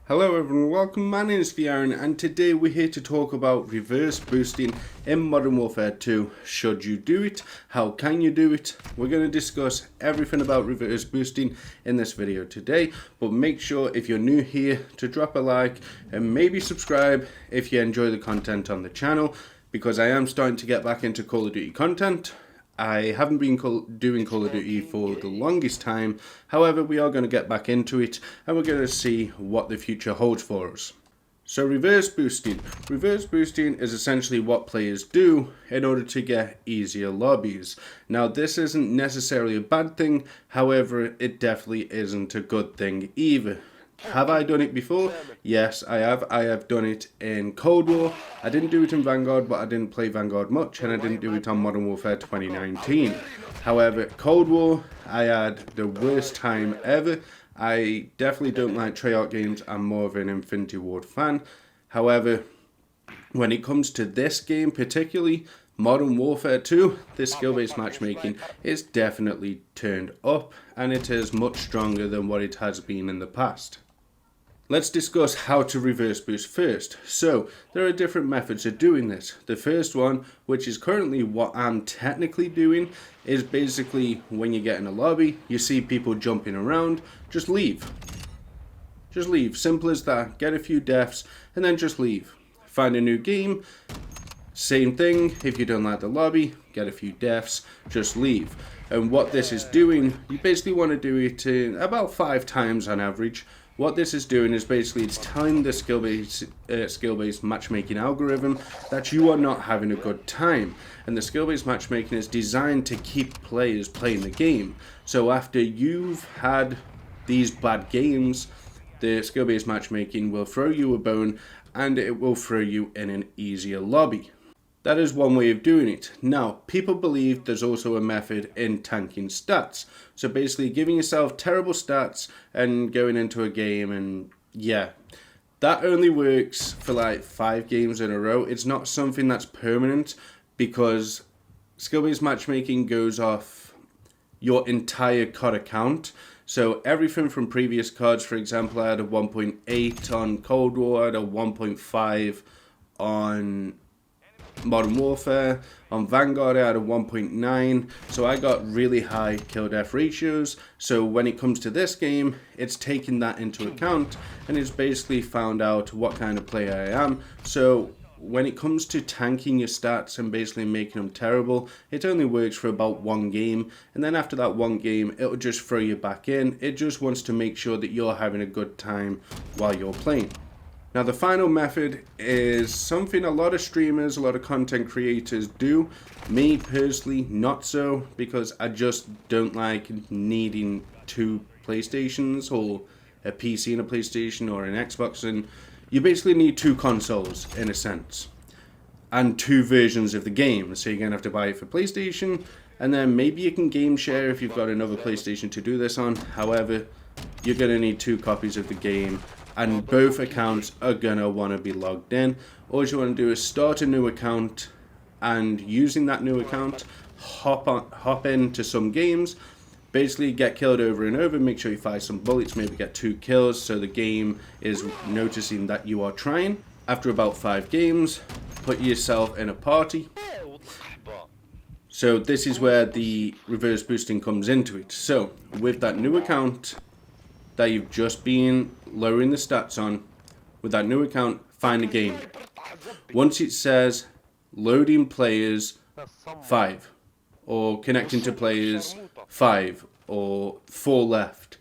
Hello everyone, welcome. My name is Aaron, and today we're here to talk about reverse boosting in Modern Warfare 2. Should you do it? How can you do it? We're going to discuss everything about reverse boosting in this video today, but make sure if you're new here to drop a like and maybe subscribe if you enjoy the content on the channel, because I am starting to get back into Call of Duty content. I haven't been doing Call of Duty for the longest time, however we are going to get back into it and we're going to see what the future holds for us. So reverse boosting. Reverse boosting is essentially what players do in order to get easier lobbies. Now this isn't necessarily a bad thing, however it definitely isn't a good thing either. Have I done it before? Yes, I have. I have done it in Cold War. I didn't do it in Vanguard, but I didn't play Vanguard much, and I didn't do it on Modern Warfare 2019. However, Cold War, I had the worst time ever. I definitely don't like Treyarch games. I'm more of an Infinity Ward fan. However, when it comes to this game particularly, Modern Warfare 2, the skill-based matchmaking is definitely turned up, and it is much stronger than what it has been in the past. Let's discuss how to reverse boost first. So, there are different methods of doing this. The first one, which is currently what I'm technically doing, is basically when you get in a lobby, you see people jumping around, just leave. Just leave, simple as that. Get a few deaths, and then just leave. Find a new game, same thing, if you don't like the lobby, get a few deaths, just leave. And what this is doing, you basically want to do it about 5 times on average. What this is doing is basically it's telling the skill-based matchmaking algorithm that you are not having a good time. And the skill-based matchmaking is designed to keep players playing the game. So after you've had these bad games, the skill-based matchmaking will throw you a bone and it will throw you in an easier lobby. That is one way of doing it. Now, people believe there's also a method in tanking stats. So basically giving yourself terrible stats and going into a game, and yeah, that only works for like 5 games in a row. It's not something that's permanent because skill-based matchmaking goes off your entire COD account. So everything from previous CODs, for example, I had a 1.8 on Cold War, I had a 1.5 on Modern Warfare, on Vanguard I had a 1.9, so I got really high kill death ratios. So when it comes to this game, it's taking that into account and it's basically found out what kind of player I am. So when it comes to tanking your stats and basically making them terrible, it only works for about 1 game, and then after that 1 game it'll just throw you back in. It just wants to make sure that you're having a good time while you're playing. Now the final method is something a lot of streamers, a lot of content creators do. Me personally, not so, because I just don't like needing 2 PlayStations or a PC and a PlayStation or an Xbox, and you basically need 2 consoles in a sense and 2 versions of the game. So you're going to have to buy it for PlayStation, and then maybe you can game share if you've got another PlayStation to do this on. However, you're going to need 2 copies of the game, and both accounts are gonna want to be logged in. All you want to do is start a new account, and using that new account, hop into some games, basically get killed over and over, make sure you fire some bullets, maybe get 2 kills so the game is noticing that you are trying. After about 5 games, put yourself in a party. So this is where the reverse boosting comes into it. So with that new account that you've just been lowering the stats on, with that new account, find a game. Once it says loading players 5, or connecting to players 5, or 4 left,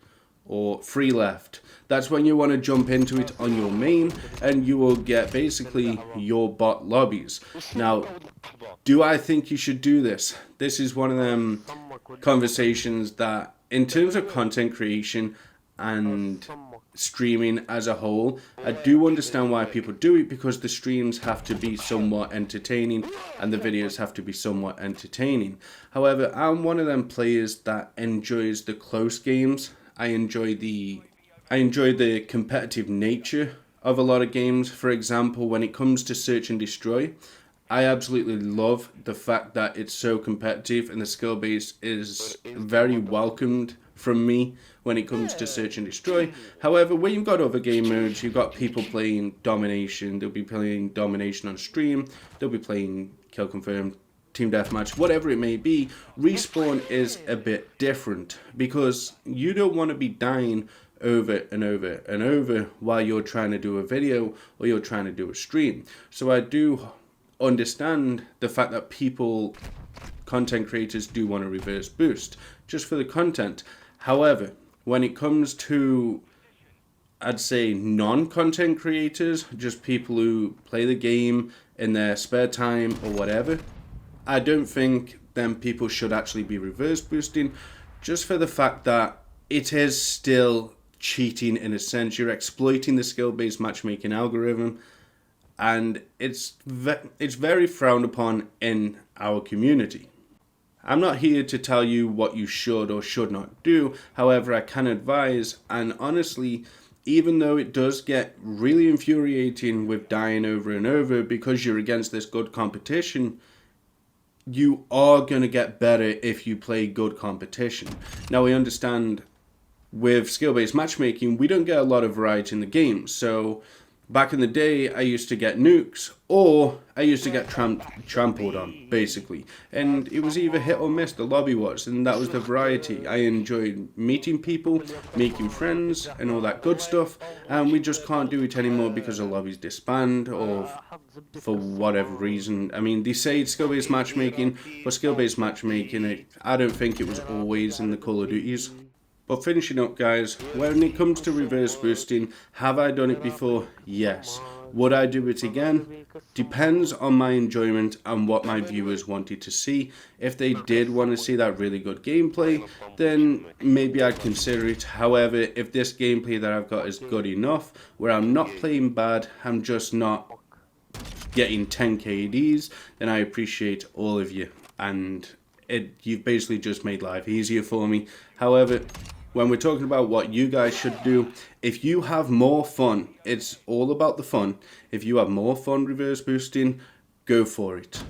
or 3 left, that's when you want to jump into it on your main, and you will get basically your bot lobbies. Now, do I think you should do this? This is one of them conversations that, in terms of content creation and streaming as a whole, I do understand why people do it, because the streams have to be somewhat entertaining and the videos have to be somewhat entertaining. However, I'm one of them players that enjoys the close games. I enjoy the competitive nature of a lot of games. For example, when it comes to search and destroy, I absolutely love the fact that it's so competitive and the skill base is very welcomed from me when it comes to search and destroy. However, when you've got other game modes, you've got people playing domination. They'll be playing domination on stream. They'll be playing kill confirmed, team deathmatch, whatever it may be. Respawn is a bit different because you don't want to be dying over and over and over while you're trying to do a video or you're trying to do a stream. So I do understand the fact that people, content creators, do want to reverse boost just for the content. However, when it comes to, I'd say, non-content creators, just people who play the game in their spare time or whatever, I don't think them people should actually be reverse boosting, just for the fact that it is still cheating in a sense. You're exploiting the skill-based matchmaking algorithm, and it's very frowned upon in our community. I'm not here to tell you what you should or should not do. However, I can advise, and honestly, even though it does get really infuriating with dying over and over because you're against this good competition, you are going to get better if you play good competition. Now, we understand with skill-based matchmaking, we don't get a lot of variety in the game. So back in the day, I used to get nukes, or I used to get trampled on, basically. And it was either hit or miss, the lobby was, and that was the variety. I enjoyed meeting people, making friends, and all that good stuff, and we just can't do it anymore because the lobbies disband, or for whatever reason. I mean, they say it's skill-based matchmaking, but skill-based matchmaking, I don't think it was always in the Call of Duties. But finishing up, guys, when it comes to reverse boosting, have I done it before? Yes. Would I do it again? Depends on my enjoyment and what my viewers wanted to see. If they did want to see that really good gameplay, then maybe I'd consider it. However, if this gameplay that I've got is good enough, where I'm not playing bad, I'm just not getting 10 KDs, then I appreciate all of you. And you've basically just made life easier for me. However, when we're talking about what you guys should do, if you have more fun, it's all about the fun. If you have more fun reverse boosting, go for it.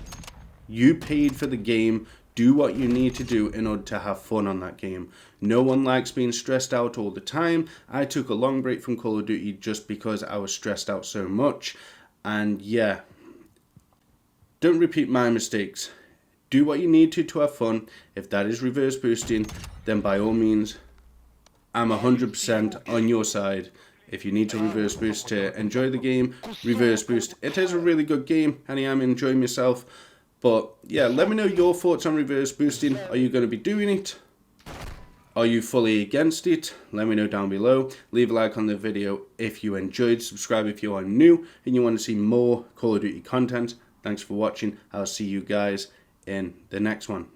You paid for the game. Do what you need to do in order to have fun on that game. No one likes being stressed out all the time. I took a long break from Call of Duty just because I was stressed out so much. And yeah, don't repeat my mistakes. Do what you need to have fun. If that is reverse boosting, then by all means, I'm 100% on your side. If you need to reverse boost to enjoy the game, reverse boost. It is a really good game, and I am enjoying myself. But yeah, let me know your thoughts on reverse boosting. Are you going to be doing it? Are you fully against it? Let me know down below. Leave a like on the video if you enjoyed. Subscribe if you are new and you want to see more Call of Duty content. Thanks for watching. I'll see you guys in the next one.